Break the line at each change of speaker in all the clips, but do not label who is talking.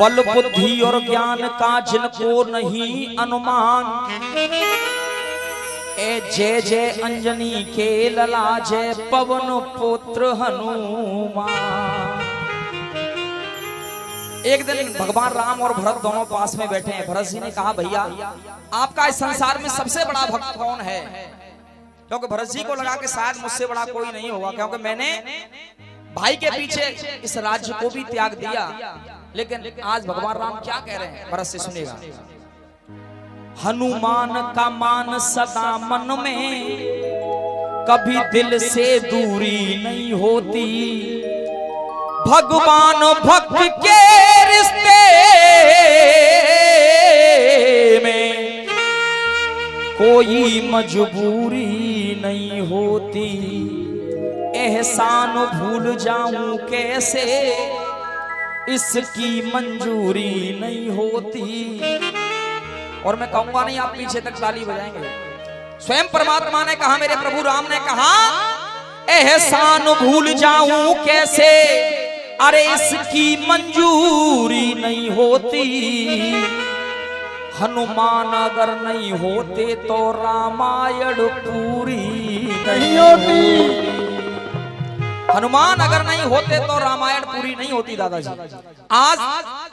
बल बुद्धि और ज्ञान का जिनको नहीं अनुमान, ए जय जय अंजनी के लला जय पवन पुत्र हनुमान। एक दिन भगवान राम और भरत दोनों पास में बैठे हैं। भरत जी ने कहा, भैया आपका इस संसार में सबसे बड़ा भक्त कौन है? क्योंकि भरत जी को लगा कि शायद मुझसे बड़ा कोई नहीं होगा, क्योंकि मैंने भाई के पीछे इस राज्य को भी त्याग दिया। लेकिन आज भगवान राम क्या कह रहे हैं, भरत से सुनेगा। हनुमान का मान सदा मन में, कभी दिल से दूरी नहीं होती। भगवान भक्त के रिश्ते में कोई मजबूरी नहीं होती। एहसान भूल जाऊं कैसे, इसकी मंजूरी नहीं होती। और मैं कहूंगा नहीं, आप पीछे तक ताली बजाएंगे। स्वयं परमात्मा ने कहा, मेरे प्रभु राम ने कहा, एहसान भूल जाऊं कैसे, अरे इसकी मंजूरी नहीं होती। हनुमान अगर नहीं होते तो रामायण पूरी नहीं होती। हनुमान अगर नहीं होते तो रामायण पूरी नहीं होती। दादाजी आज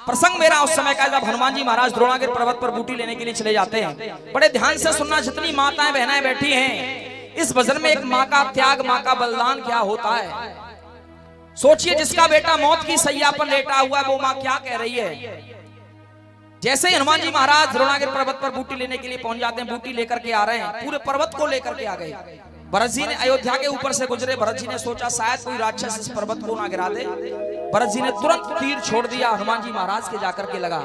प्रसंग मेरा उस समय का, जब हनुमान जी महाराज द्रोणागिरि पर्वत पर बूटी लेने के लिए चले जाते हैं। बड़े ध्यान से सुनना, जितनी माताएं बहनाएं बैठी हैं, इस भजन में एक माँ का त्याग, माँ का बलिदान क्या होता है। सोचिए, जिसका बेटा मौत की सैया पर लेटा हुआ है, वो माँ क्या कह रही है। जैसे ही हनुमान जी महाराज द्रोणागिरि पर्वत पर बूटी लेने के लिए पहुंच जाते हैं, बूटी लेकर के आ रहे हैं, पूरे पर्वत को लेकर के आ गए। भरत जी ने अयोध्या के ऊपर से गुजरे। भरत जी ने सोचा शायद कोई राक्षस इस पर्वत को ना गिरा दे। भरत जी ने तुरंत तीर छोड़ दिया, हनुमान जी महाराज के जाकर के लगा।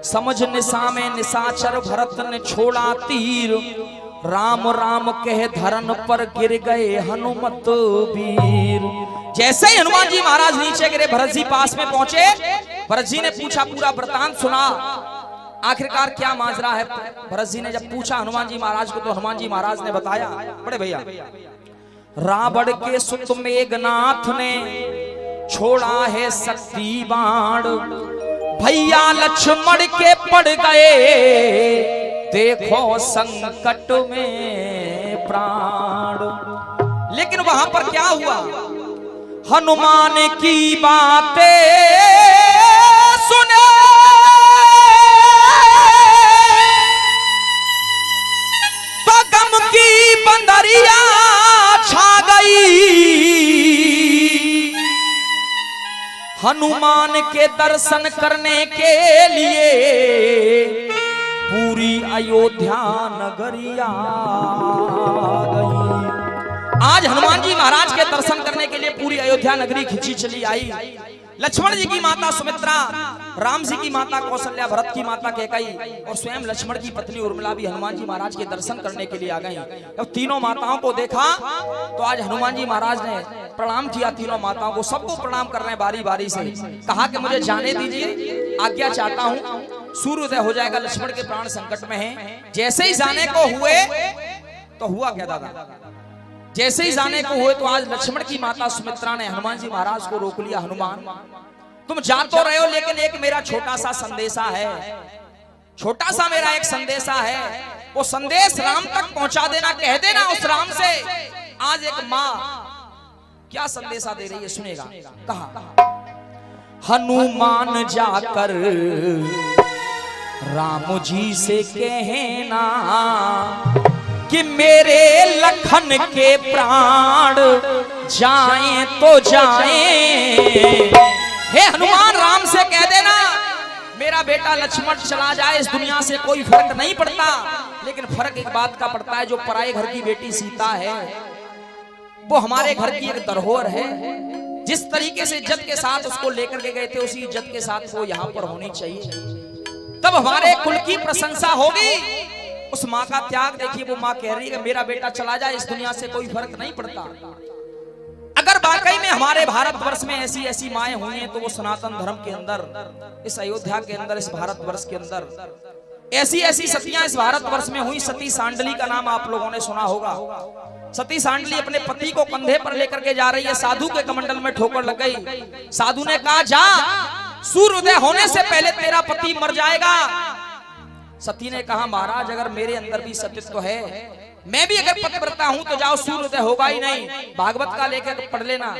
समझ निशा में निशाचर भरत ने छोड़ा तीर, राम राम कह धरन पर गिर गए हनुमत वीर। जैसे ही हनुमान जी महाराज नीचे गिरे, भरत जी पास में पहुंचे। भरत जी ने पूछा, पूरा वृतांत सुना, आखिरकार क्या माजरा है। भरत जी ने जब पूछा हनुमान जी महाराज को, तो हनुमान जी महाराज ने बताया, बड़े भैया, रावण के सुत मेघनाथ ने छोड़ा है शक्ति बाण, भैया लक्ष्मण के पड़ गए देखो संकट में प्राण। लेकिन वहां पर क्या हुआ, हनुमान की बातें सुने तो गम की बंदरिया छा गई। हनुमान के दर्शन करने के लिए पूरी अयोध्या नगरिया गई। आज हनुमान जी महाराज के दर्शन करने के लिए पूरी अयोध्या नगरी खिंची चली आई। लक्ष्मण जी की माता सुमित्रा, राम जी की माता कौशल्या, भरत की माता कैकेयी और स्वयं लक्ष्मण की पत्नी उर्मिला भी हनुमान जी महाराज के दर्शन करने के लिए आ गई। जब तीनों माताओं को देखा तो आज हनुमान जी महाराज ने प्रणाम किया। तीनों माताओं को, सबको प्रणाम कर रहे हैं बारी बारी से। कहा कि मुझे जाने दीजिए, आज्ञा चाहता हूँ, सूर्योदय हो जाएगा, लक्ष्मण के प्राण संकट में हैं। जैसे ही जाने को हुए तो हुआ क्या दादा, जैसे ही जाने को हुए तो आज लक्ष्मण की माता सुमित्रा ने हनुमान जी महाराज को रोक लिया। हनुमान, तुम जा तो रहे हो, लेकिन एक मेरा छोटा सा संदेशा है, छोटा सा मेरा एक संदेशा है, वो संदेश राम तक पहुंचा देना, कह देना उस राम से। आज एक माँ क्या संदेशा दे रही है, सुनेगा। कहा, हनुमान जाकर राम जी से कहना कि मेरे लखन के प्राण जाएं तो जाएं। हे हनुमान, राम से कह देना मेरा बेटा लक्ष्मण चला जाए, इस दुनिया से कोई फर्क नहीं पड़ता। लेकिन फर्क एक बात का पड़ता है, जो पराए घर की बेटी सीता है वो हमारे घर की एक धरोहर है। जिस तरीके से इज्जत के साथ उसको लेकर के गए थे, उसी इज्जत के साथ वो यहाँ पर होनी चाहिए। तब हमारे कुल की प्रशंसा होगी। उस माँ का त्याग देखिए, वो माँ कह रही है कि मेरा बेटा चला जाए, इस दुनिया से कोई फर्क नहीं पड़ता। अगर वाकई में हमारे भारतवर्ष में ऐसी ऐसी माएं हुई हैं, तो वो सनातन धर्म के अंदर, इस अयोध्या के अंदर, इस भारतवर्ष के अंदर ऐसी ऐसी सतियां इस भारतवर्ष में हुई। सती सांडली का नाम आप लोगों ने सुना होगा। सती सांडली अपने पति को कंधे पर लेकर के जा रही है, साधु के कमंडल में ठोकर लग गई। साधु ने कहा, जा, सूर्योदय होने से पहले तेरा पति मर जाएगा। सती ने कहा, महाराज अगर मेरे अंदर भी सतीत्व है, मैं भी अगर पतिव्रता हूं, तो जाओ, सूर्योदय होगा ही नहीं। भागवत का लेकर पढ़ लेना।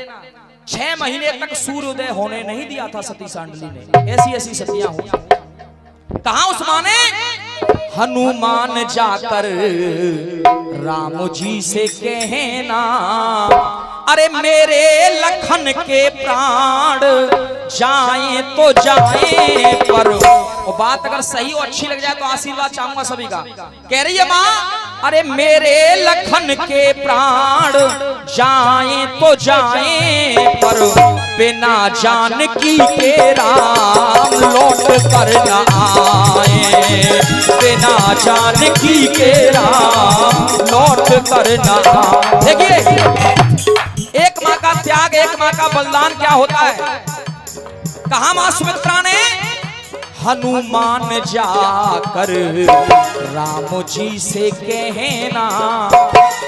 6 महीने तक सूर्योदय होने नहीं दिया था सती सांडली ने। ऐसी ऐसी सतियां हुई। कहा उस माँ ने, हनुमान जाकर राम जी से कहना, अरे मेरे लखन के प्राण जाए तो जाए, पर वो बात अगर सही और अच्छी लग जाए तो आशीर्वाद चाहूंगा सभी का। कह रही है माँ, अरे मेरे लखन के प्राण जाए तो जाए, पर बिना जानकी के राम लौट कर न आए, बिना जानकी के राम लौट कर न आए। देखिए, एक माँ का त्याग, एक माँ का बलिदान क्या होता है। कहा माँ सुमित्रा ने, हनुमान जाकर राम जी से कहना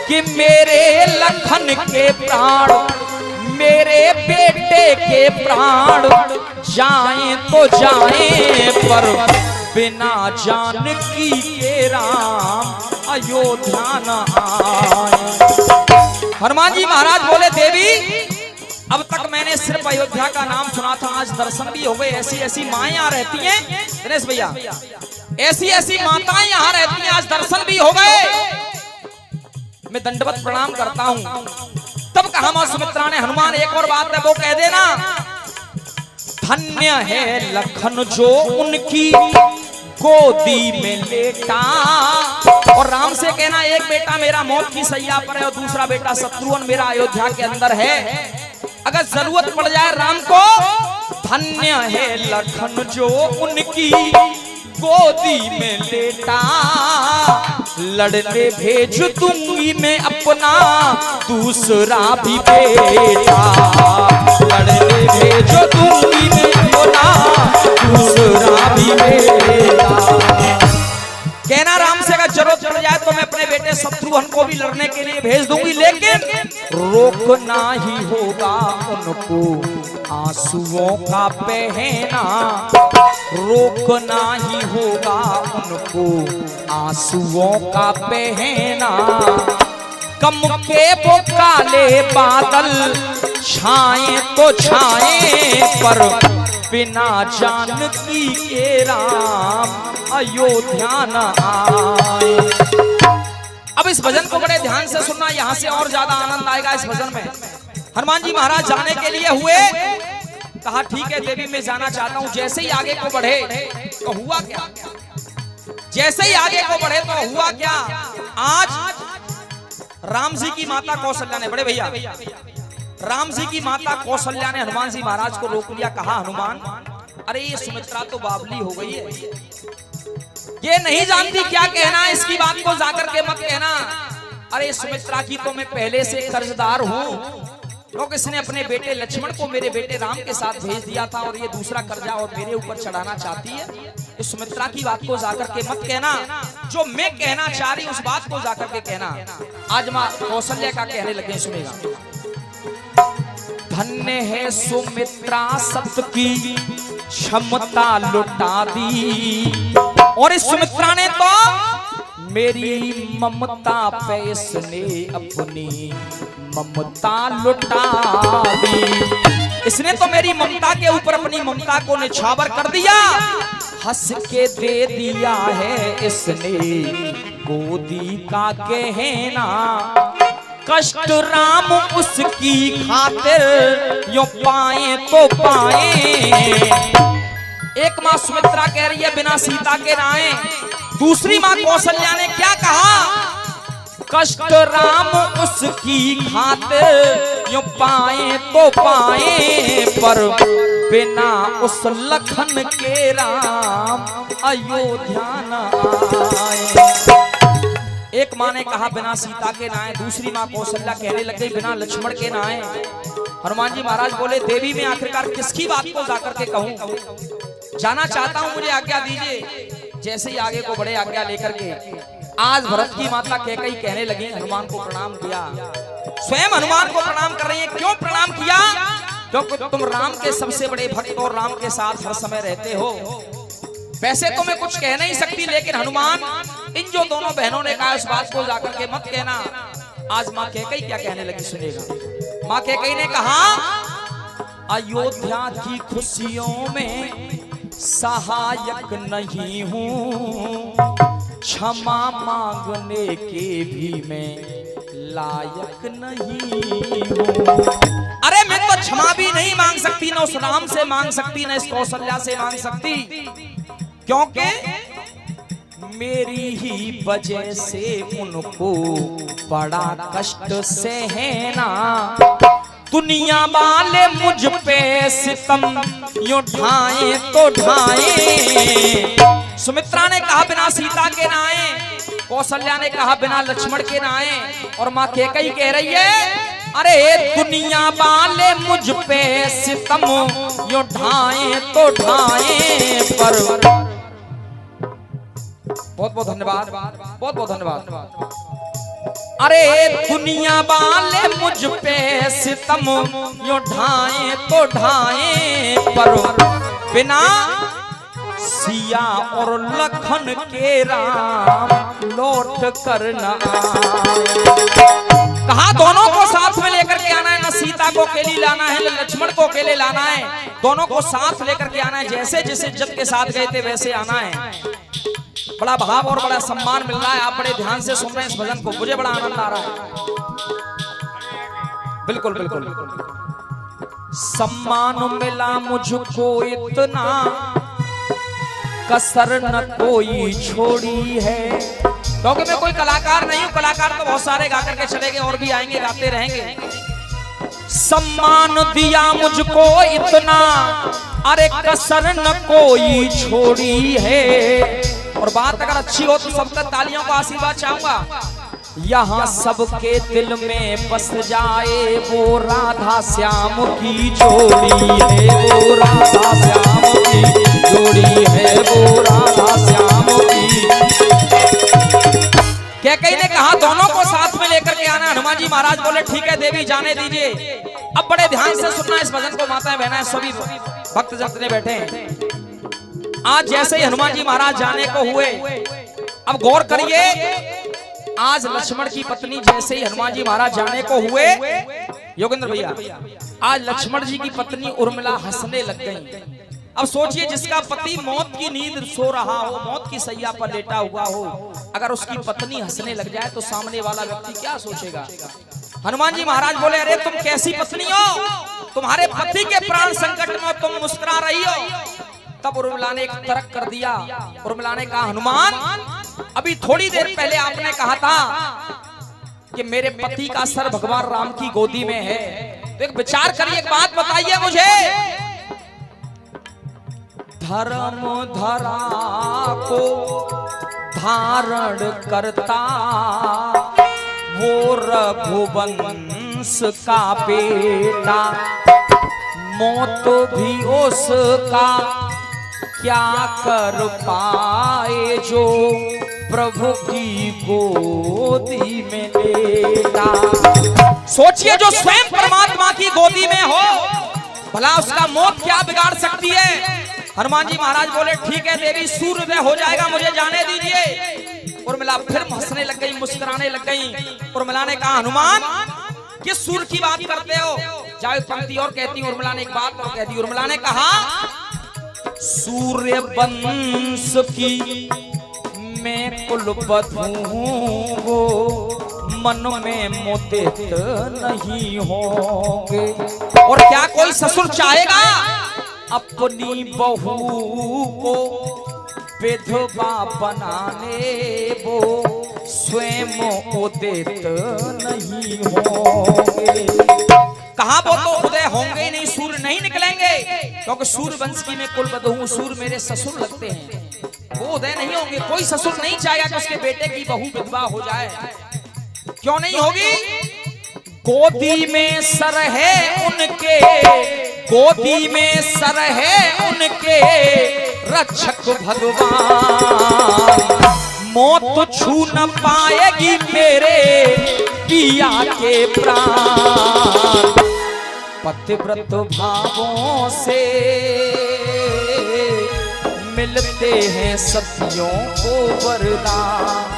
कि मेरे लखन के प्राण, मेरे बेटे के प्राण जाएं तो जाएं, पर बिना जानकी के राम अयोध्या न आए। हनुमान जी महाराज बोले, देवी अब तक मैंने सिर्फ अयोध्या का नाम सुना था, आज दर्शन भी हो गए। ऐसी ऐसी माएं यहाँ रहती हैं दिनेश भैया, ऐसी ऐसी माताएं यहाँ रहती हैं, आज दर्शन भी हो गए। मैं दंडवत प्रणाम करता हूँ। तब कहा मां सुमित्रा ने, हनुमान एक और बात है वो कह देना, धन्य है लखन जो उनकी गोदी में लेटा। और राम से कहना, एक बेटा मेरा मौत की सैया पर है और दूसरा बेटा शत्रुघ्न मेरा अयोध्या के अंदर है। अगर जरूरत पड़ जाए राम को, धन्य है लखन जो उनकी गोदी में लेटा। लड़ने भेज दूंगी मैं अपना दूसरा भी बेटा, लड़ने भेज दूंगी मैं अपना दूसरा भी बेटा। कहना राम से अगर जरूरत पड़ जाए तो मैं अपने बेटे शत्रुघ्न को भी लड़ने के लिए भेज दूंगी, लेकिन रोकना ही होगा उनको आंसुओं का बहना, रोकना ही होगा उनको आंसुओं का बहना। कम के वो काले बादल छाए तो छाए, पर बिना जानकी के राम अयोध्या न आए। अब इस भजन को बड़े ध्यान से सुनना, यहाँ से और ज्यादा आनंद आएगा इस भजन में। हनुमान जी महाराज जाने के लिए हुए, कहा ठीक है देवी मैं जाना चाहता हूँ। जैसे ही आगे को बढ़े तो हुआ क्या, जैसे ही आगे को बढ़े तो हुआ क्या, आज राम जी की माता कौशल्या ने, बड़े भैया राम जी की माता कौशल्या ने हनुमान जी महाराज को रोक लिया। कहा हनुमान, अरे ये सुमित्रा तो बावली हो गई है, ये नहीं जानती क्या कहना, इसकी बात को जाकर के मत कहना। अरे सुमित्रा की तो मैं पहले से कर्जदार हूँ, क्योंकि इसने अपने बेटे लक्ष्मण को मेरे बेटे राम के साथ भेज दिया था, और ये दूसरा कर्जा और मेरे ऊपर चढ़ाना चाहती है। इस सुमित्रा की बात को जाकर के मत कहना, जो मैं कहना चाह रही उस बात को जाकर के कहना। आज माँ कौशल्या का कहने लगे, सुनेगा। धन्य है सुमित्रा सबकी क्षमता लुटा दी, और इस सुमित्रा ने तो मेरी ममता पे इसने अपनी ममता लुटा दी। इसने तो मेरी ममता के ऊपर अपनी ममता को निछावर कर दिया, हंस के दे दिया है इसने गोदी का गहना। कष्ट राम उसकी खातिर यो पाए तो पाए। एक माँ सुमित्रा कह रही है बिना सीता के राए, दूसरी माँ कौशल्या ने क्या कहा, कष्ट राम उसकी खातिर यो पाए तो पाए, पर बिना उस लखन के राम अयोध्या न आए। एक माँ ने कहा बिना सीता के ना आए, दूसरी माँ कौशल्या कहने लग गई बिना लक्ष्मण के ना आए। हनुमान जी महाराज बोले देवी में आखिरकार किसकी बात को जाकर के कहूं, जाना चाहता हूं, मुझे आज्ञा दीजिए। जैसे ही आगे को बड़े आज्ञा लेकर के आज भरत की माता कैकेयी कहने लगी, हनुमान को प्रणाम किया, स्वयं हनुमान को प्रणाम कर रही है। क्यों प्रणाम किया? क्योंकि तुम राम के सबसे बड़े भक्त और राम के साथ हर समय रहते हो। वैसे तो मैं कुछ कह नहीं सकती, लेकिन हनुमान इन जो दोनों बहनों ने कहा उस बात को जाकर के मत कहना। आज माँ कैकेयी क्या कहने लगी सुनेगा। माँ कैकेयी ने कहा अयोध्या की खुशियों में सहायक नहीं हूँ, क्षमा मांगने के भी मैं लायक नहीं हूँ। अरे मैं तो क्षमा भी नहीं मांग सकती, न उस राम से मांग सकती, न इस कौशल्या से मांग सकती, क्योंकि मेरी ही वजह से उनको बड़ा कष्ट सहना। दुनिया वाले मुझ पे सितम यूं ढाए तो ढाए। सुमित्रा ने कहा बिना सीता के ना आए, कौशल्या ने कहा बिना लक्ष्मण के ना आए, और माँ कैकेयी कह रही है अरे दुनिया वाले मुझ पे सितम यूं ढाए तो ढाए। पर बहुत बहुत धन्यवाद, बहुत बहुत धन्यवाद। अरे दुनिया वाले मुझ पे सितम यूं ढाए तो ढाए, पर बिना सिया और लखन के राम लौट कर न आए। कहा दोनों को साथ में लेकर के आना है, न सीता को अकेली लाना है, न लक्ष्मण को अकेले लाना है, दोनों को साथ लेकर के आना है। जैसे जिस इज्जत के साथ गए थे वैसे आना है। बड़ा भाव और बड़ा सम्मान मिल रहा है। आप बड़े ध्यान से सुन रहे हैं इस भजन को, मुझे बड़ा आनंद आ रहा है। बिल्कुल बिल्कुल सम्मान मिला मुझको इतना, कसर न कोई छोड़ी है। क्योंकि मैं कोई कलाकार नहीं हूं, कलाकार तो बहुत सारे गा करके चले गए और भी आएंगे, गाते रहेंगे। सम्मान दिया मुझको इतना, अरे कसर न कोई छोड़ी है। और बात अगर अच्छी हो तो सबका तालियों का आशीर्वाद चाहूंगा। यहाँ सबके दिल में बस जाए वो राधा श्याम की जोड़ी है, वो राधा श्याम की जोड़ी है, वो राधा श्याम की। कैकेयी ने कहा दोनों को साथ में लेकर के आना। हनुमान जी महाराज बोले ठीक है देवी जाने दीजिए। अब बड़े ध्यान से सुनना इस भजन को, माताएं बहनें सभी भक्त जितने बैठे हैं। आज जैसे ही हनुमान जी महाराज जाने को हुए, अब गौर करिए, आज लक्ष्मण की पत्नी जैसे ही हनुमान जी महाराज जाने को हुए, योगेंद्र भैया, आज लक्ष्मण जी की पत्नी उर्मिला हंसने लग गई। अब सोचिए जिसका पति मौत की नींद सो रहा हो, मौत की सैया पर लेटा हुआ हो, अगर उसकी पत्नी हंसने लग जाए तो सामने वाला व्यक्ति क्या सोचेगा। हनुमान जी महाराज बोले अरे तुम कैसी पत्नी हो, तुम्हारे पति के प्राण संकट में तुम मुस्कुरा रही हो। तब उर्मिला ने एक तर्क कर दिया। उर्मिला ने कहा हनुमान अभी थोड़ी देर पहले आपने कहा था कि मेरे पति का सर भगवान राम की गोदी में है, तो एक विचार करिए, एक बात बताइए मुझे। धर्म धरा को धारण करता वो रघुवंश का बेटा, मौत भी उसका क्या कर पाए जो प्रभु की गोदी में लेटा। सोचिए जो स्वयं परमात्मा की गोदी में हो, भला उसका मौत क्या बिगाड़ सकती है। हनुमान जी महाराज बोले ठीक है देवी सूर्योदय हो जाएगा, मुझे जाने दीजिए। उर्मिला फिर हंसने लग गई, मुस्कुराने लग गई। उर्मिला ने कहा हनुमान किस सूर्य की बात करते हो। जाओ पंक्ति और कहती उर्मिला ने एक बात और कह दी। उर्मिला ने कहा सूर्य वंश की मैं कुलवधू हूँ, वो मन में मुदित नहीं होंगे। और क्या कोई ससुर चाहेगा अपनी बहू को विधवा बनाने, वो स्वयं उदित नहीं होंगे। कहा वो तो उदय होंगे ही नहीं, सूर्य नहीं निकलेंगे, क्योंकि सूर्य वंशी में कुलवधू हूं, सूर्य मेरे ससुर लगते हैं, वो उदय नहीं होंगे। कोई ससुर नहीं चाहेगा कि उसके बेटे की बहू विधवा हो जाए। क्यों नहीं होगी? गोदी में सर है उनके, गोदी में सर है उनके रक्षक भगवान, मौत छू न पाएगी मेरे पिया के प्राण। पतिव्रत भावों से मिलते हैं सतियों को वरदान।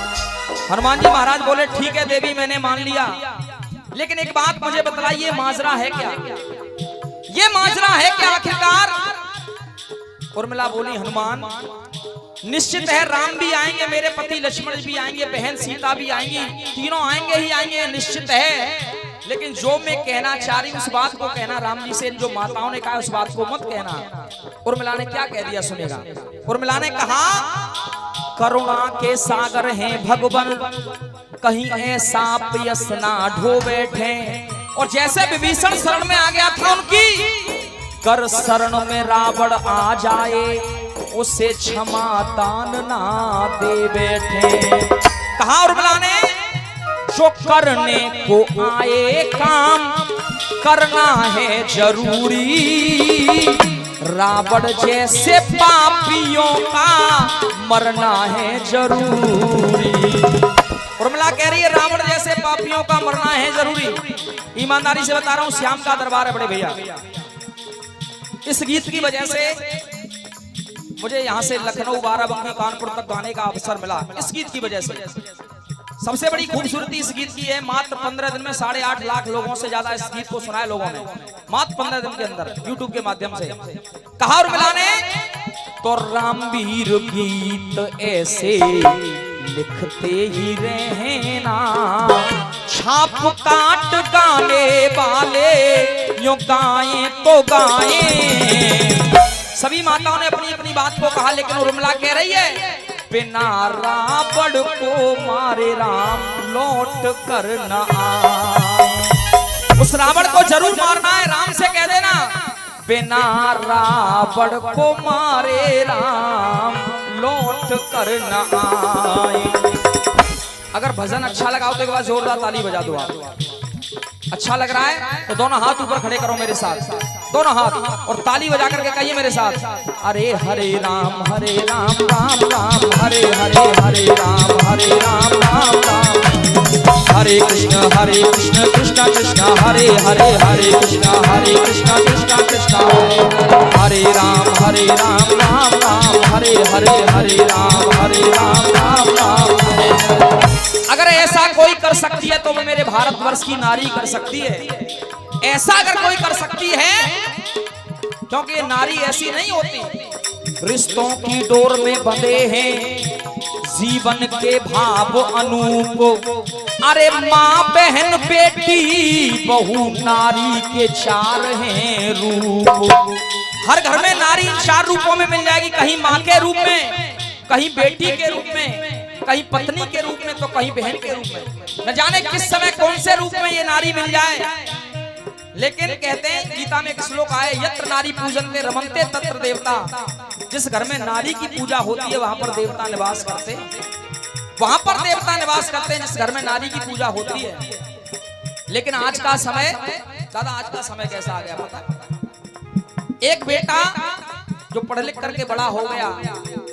हनुमान जी महाराज बोले ठीक है देवी मैंने मान लिया, लेकिन एक बात मुझे बतलाइए, माजरा है क्या? ये माजरा है क्या आखिरकार? उर्मिला बोली हनुमान निश्चित है राम भी आएंगे, मेरे पति लक्ष्मण भी आएंगे, बहन सीता भी आएंगी, तीनों आएंगे ही आएंगे, निश्चित है। लेकिन जो मैं कहना चाह रही उस बात को कहना, राम जी से जो माताओं ने कहा उस बात को मत कहना। उर्मिला ने क्या कह दिया सुनेगा। उर्मिला ने कहा करुणा के सागर हैं भगवान, कहीं ऐसा पियस ना ढो बैठे। और जैसे विभीषण शरण में आ गया था उनकी, कर शरण में रावण आ जाए, उसे क्षमा दान ना दे बैठे। कहा उर्मिला ने जो करने को आए काम करना है जरूरी, रावण जैसे पापियों का मरना है जरूरी। उर्मिला कह रही है रावण जैसे पापियों का मरना है जरूरी। ईमानदारी से बता रहा हूं, श्याम का दरबार है बड़े भैया। इस गीत की वजह से मुझे यहाँ से लखनऊ, बाराबंकी, कानपुर तक गाने का अवसर मिला। इस गीत की वजह से सबसे बड़ी खूबसूरती इस गीत की है, मात्र 15 दिन में 8.5 लाख लोगों से ज्यादा इस गीत को सुना है लोगों ने, मात्र 15 दिन के अंदर यूट्यूब के माध्यम से। कहा उर्मिला ने तो रामवीर गीत ऐसे लिखते ही रहना, छाप काट गाने वाले यूं गाएं तो गाएं। सभी माताओं ने अपनी अपनी बात को कहा, लेकिन उर्मिला कह रही है बिना रावण को मारे राम लौट कर न आए। उस रावण को जरूर मारना है, राम से कह देना बिना रावण को मारे राम लौट कर न आए। अगर भजन अच्छा लगा तो एक बार जोरदार ताली बजा दो आप। अच्छा लग रहा है तो दोनों हाथ ऊपर खड़े करो मेरे साथ, दोनों हाथ, और ताली बजा करके कहिए मेरे साथ, अरे हरे राम राम राम हरे हरे, हरे राम राम राम, हरे कृष्ण कृष्ण कृष्ण हरे हरे, हरे कृष्ण कृष्ण कृष्ण हरे राम राम राम, हरे हरे, हरे राम राम राम। अगर ऐसा कोई कर सकती है तो मेरे भारतवर्ष की नारी कर सकती है। ऐसा अगर कोई कर सकती है, क्योंकि नारी ऐसी नहीं होती। रिश्तों की डोर में बंधे हैं जीवन के भाव अनूप, अरे माँ बहन बेटी बहू नारी के 4 हैं रूप। हर घर में नारी 4 रूपों में मिल जाएगी, कहीं माँ के रूप में, कहीं बेटी के रूप में, कहीं पत्नी के रूप में, तो कहीं बहन के रूप में। न जाने किस समय कौन से रूप में ये नारी मिल जाए। लेकिन कहते हैं गीता में एक श्लोक आए, यत्र नारी पूजन्ते रमन्ते तत्र देवता। जिस घर में नारी की पूजा होती है वहां पर देवता निवास करते हैं, वहां पर देवता निवास करते हैं जिस घर में नारी की पूजा होती है। लेकिन आज का समय, दादा आज का समय कैसा आ गया पता? एक बेटा जो पढ़ लिख करके बड़ा हो गया,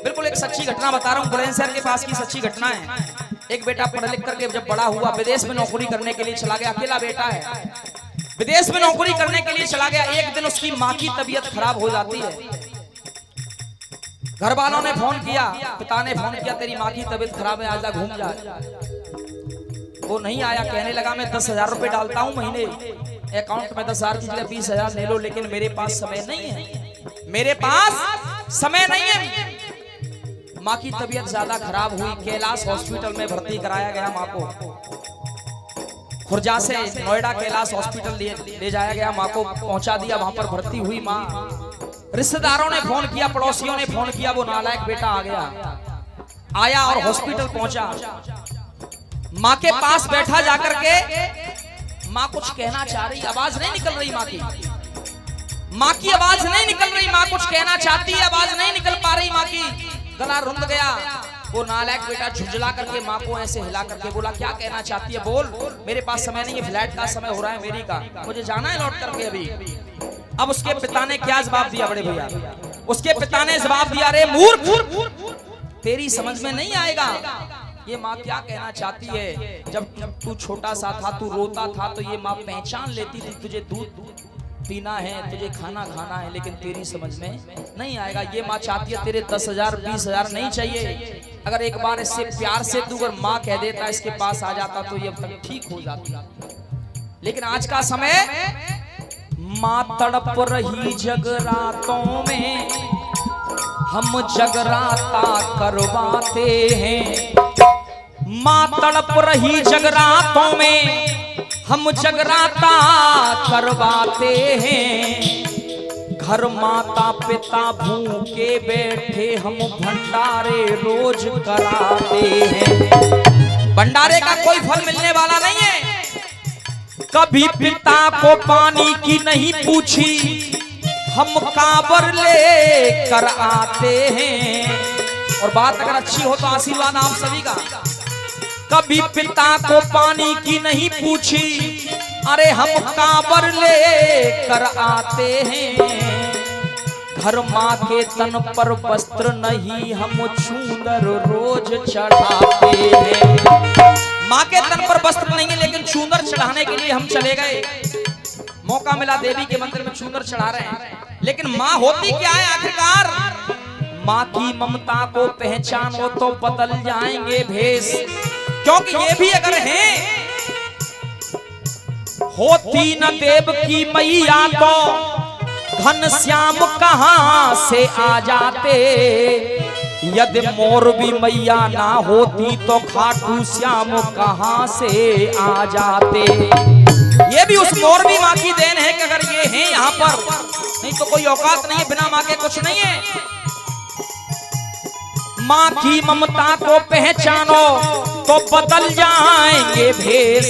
बिल्कुल एक सच्ची घटना बता रहा हूँ, बुलंदशहर के पास की सच्ची घटना है। एक बेटा पढ़ लिख करके जब बड़ा हुआ, विदेश में नौकरी करने के लिए चला गया, अकेला बेटा है, विदेश में नौकरी करने के लिए चला गया। एक दिन उसकी माँ की तबीयत खराब हो जाती है। घर वालों ने फोन किया, पिता ने फोन किया, तेरी माँ की तबीयत खराब है, आजा घूम जा। वो नहीं आया, कहने लगा मैं 10,000 रुपए डालता हूँ महीने, अकाउंट में 10,000 की जगह 20,000 ले लो, लेकिन मेरे पास समय नहीं है, मेरे पास समय नहीं है। माँ की तबीयत ज्यादा खराब हुई, कैलाश हॉस्पिटल में भर्ती कराया गया माँ को। खुर्जा से नोएडा कैलाश हॉस्पिटल ले जाया गया, माँ को पहुंचा दिया, वहां पर भर्ती हुई माँ। रिश्तेदारों ने फोन किया, पड़ोसियों ने फोन किया, वो नालायक बेटा आ गया, आया और हॉस्पिटल पहुंचा, माँ के पास बैठा जाकर के माँ कुछ कहना चाह रही, आवाज नहीं निकल रही माँ की, माँ की आवाज नहीं निकल रही। माँ कुछ कहना चाहती है, आवाज नहीं निकल पा रही माँ की, गला रुंध गया। वो नालायक बेटा झुंझला करके माँ को ऐसे हिला करके बोला, क्या कहना चाहती है बोल, मेरे पास समय नहीं है, फ्लैट का समय हो रहा है मेरी का, मुझे जाना है लौट करके अभी। अब उसके पिता ने क्या जवाब दिया बड़े भैया, उसके पिता ने जवाब दिया, अरे मूर्ख, तेरी समझ में नहीं आएगा ये माँ क्या कहना चाहती है। जब तू छोटा सा था, तू रोता था तो ये माँ पहचान लेती थी तुझे दूध पीना है, तुझे खाना खाना है, लेकिन तेरी समझ में नहीं आएगा। ये माँ चाहती है तेरे 10,000 20,000 नहीं चाहिए, अगर एक बार इससे प्यार से तू अगर माँ कह देता, इसके पास आ जाता तो ये अब तक ठीक हो जाती। लेकिन आज का समय, माँ तड़प रही जगरातों में, हम जगराता करवाते हैं। माँ तड़प रही जगरातों में, हम जगराता करवाते हैं। घर माता पिता भूखे बैठे, हम भंडारे रोज कराते हैं। भंडारे का कोई फल मिलने वाला नहीं है। कभी पिता को पानी की नहीं पूछी, हम कांवर ले कर आते हैं। और बात अगर अच्छी हो तो आशीर्वाद आप सभी का। कभी पिता को पानी की नहीं पूछी, अरे हम कांवर ले कर आते हैं। घर माँ के तन पर वस्त्र नहीं, हम चूनर रोज चढ़ाते हैं। माँ के तन पर वस्त्र नहीं है, लेकिन चूनर चढ़ाने के लिए हम चले गए। मौका मिला, देवी के मंदिर में चूनर चढ़ा रहे हैं। लेकिन माँ होती क्या है आखिरकार? माँ की ममता को पहचानो तो बदल जाएंगे भेष। क्योंकि ये भी अगर हैं, होती न देव की मैया तो घनश्याम कहां से आ जाते। यदि मोरबी मैया ना होती तो खाटू श्याम कहां से आ जाते। ये भी उस मोरबी माँ की देन है कि अगर ये हैं यहाँ पर, नहीं तो कोई औकात नहीं है, बिना माँ के कुछ नहीं है। माँ की ममता को पहचानो तो बदल जाएंगे भेष।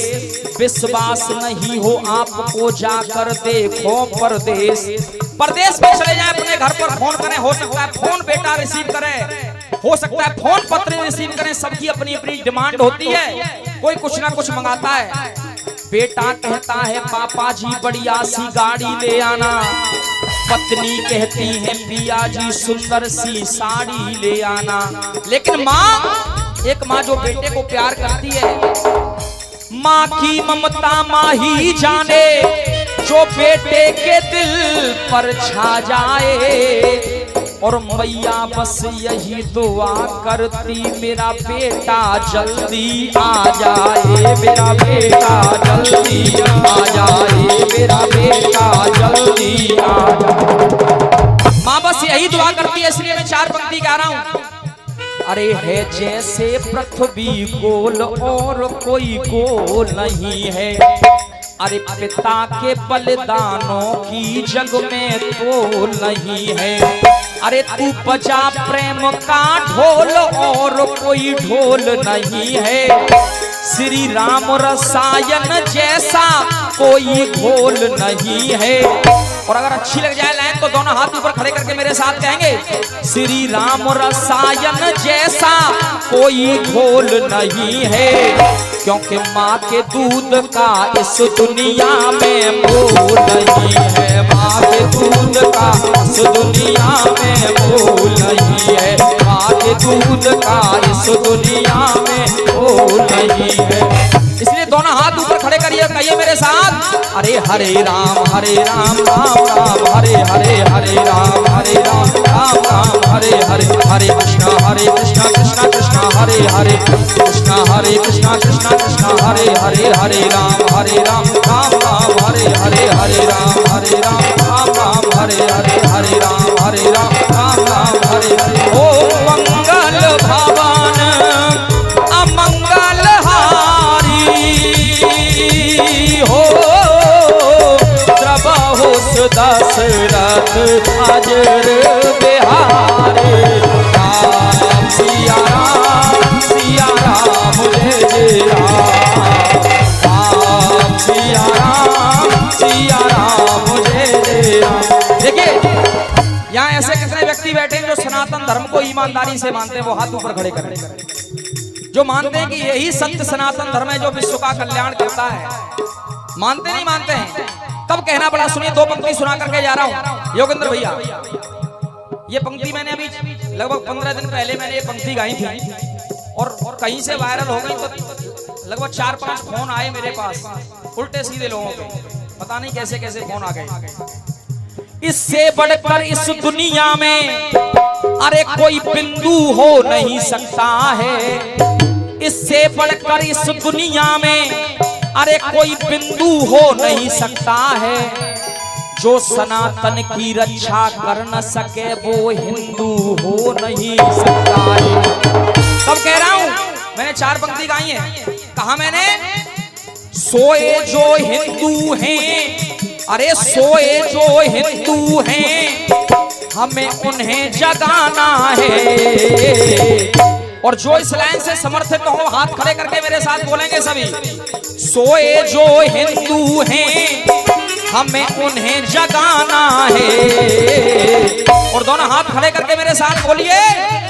विश्वास नहीं हो आपको जाकर देखो परदेश। परदेश में चले जाए, अपने घर पर फोन करें, हो सकता है फोन बेटा रिसीव करे, हो सकता है फोन पत्र रिसीव करें। सबकी अपनी अपनी डिमांड होती है, कोई कुछ ना कुछ मंगाता है। बेटा कहता है पापा जी बढ़िया सी गाड़ी ले आना, पत्नी कहती है पिया जी सुंदर सी साड़ी ले आना। लेकिन माँ, एक माँ जो बेटे को प्यार करती है, माँ की ममता माँ ही जाने, जो बेटे के दिल पर छा जाए। और मैया बस यही दुआ करती, मेरा बेटा जल्दी आ जाए, मेरा बेटा जल्दी आ जाए, मेरा बेटा जल्दी आ जाए। माँ बस यही दुआ करती है, इसलिए मैं 4 पंक्ति गा रहा हूँ। अरे है जैसे पृथ्वी गोल और कोई गोल नहीं है, अरे पिता के बलिदानों की जग में तो नहीं है। अरे तू बजा प्रेम का ढोल और कोई ढोल नहीं है। श्री राम रसायन जैसा कोई घोल नहीं है। और अगर अच्छी लग जाए लाइन तो दोनों हाथ ऊपर खड़े करके मेरे साथ कहेंगे, श्री राम रसायन जैसा कोई घोल नहीं है। क्योंकि माँ के दूध का इस दुनिया में मोल नहीं है, माँ के दूध का इस दुनिया में मोल नहीं है, माँ के दूध का इस दुनिया में मोल नहीं है। इसलिए दोनों हाथ ऊपर खड़े करिए, कहिए मेरे साथ, अरे हरे राम राम राम हरे हरे, हरे राम राम राम हरे हरे, हरे कृष्णा कृष्णा कृष्णा हरे हरे, कृष्णा हरे कृष्णा कृष्णा कृष्णा हरे हरे, हरे राम राम राम हरे हरे, हरे राम राम हरे हरे, हरे राम राम हरे हरे। ओम मंगल भवन अमंगल हो, प्रभु दशरथ ऐसे कितने व्यक्ति बैठे हैं जो सनातन धर्म को ईमानदारी से मानते हैं, वो हाथ ऊपर खड़े करें। जो मानते हैं कि यही सत्य सनातन धर्म है जो विश्व का कल्याण करता है। मानते नहीं मानते हैं? तब कहना पड़ा। सुनिए, दो पंक्ति सुना करके जा रहा हूं योगेंद्र भैया। ये पंक्ति मैंने अभी लगभग 15 दिन पहले मैंने ये पंक्ति गाई थी और कहीं से वायरल हो गई, तो लगभग 4-5 फोन आए मेरे पास, उल्टे सीधे लोगों के, पता नहीं कैसे कैसे फोन आ गए। इससे बढ़कर इस दुनिया में अरे कोई बिंदु हो नहीं सकता है। इससे बढ़कर इस दुनिया में अरे कोई बिंदु हो नहीं सकता है। जो सनातन की रक्षा कर न सके वो हिंदू हो नहीं सकता है। तब कह रहा हूं, मैंने 4 पंक्ति गाई है। कहा मैंने, सोए जो हिंदू हैं, अरे सोए जो हिंदू हैं, हमें उन्हें जगाना है। और जो इस लाइन से समर्थित हो हाथ खड़े करके मेरे साथ बोलेंगे सभी। सोए जो हिंदू हैं, हमें उन्हें जगाना है। और दोनों हाथ खड़े करके मेरे साथ बोलिए,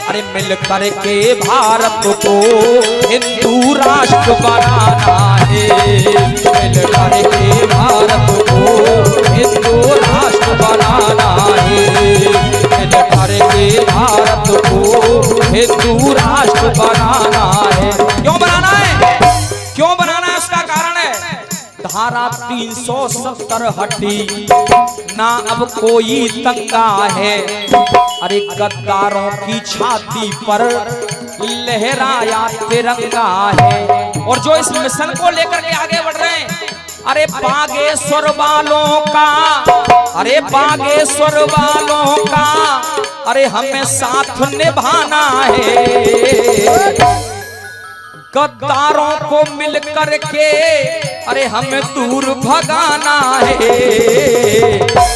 अरे मिल करके भारत को हिंदू राष्ट्र बनाना है। मिल करके भारत को हिंदू राष्ट्र बनाना है। मिल करके भारत को हिंदू राष्ट्र बनाना है। क्यों बनाना है? क्यों बनाना है? उसका कारण है, धारा 370 हटी ना अब कोई तंगा है। अरे गद्दारों की छाती पर लहराया तिरंगा है। और जो इस मिशन को लेकर के आगे बढ़ रहे हैं, अरे बागेश्वर वालों का, अरे बागेश्वर वालों का, अरे हमें साथ निभाना है। गद्दारों को मिल करके अरे हमें दूर भगाना है।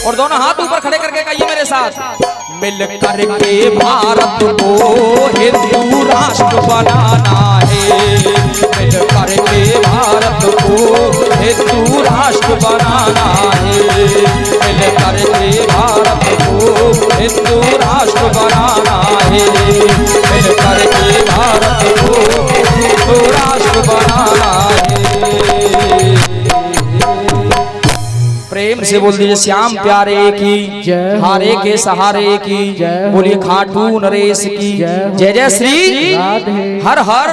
और दोनों हाथ ऊपर खड़े करके कहिए मेरे साथ, मिल करके भारत को हिंदू राष्ट्र बनाना है। मिल करके भारत को हिंदू राष्ट्र बनाना है। मिल करके भारत को हिंदू राष्ट्र बनाना है। मिल करके भारत को हिंदू राष्ट्र बनाना है। प्रेम से बोल दीजिए, श्याम प्यारे की जय, हारे के सहारे की जय, बोलिए खाटू नरेश की जय। जय जय श्री हर हर।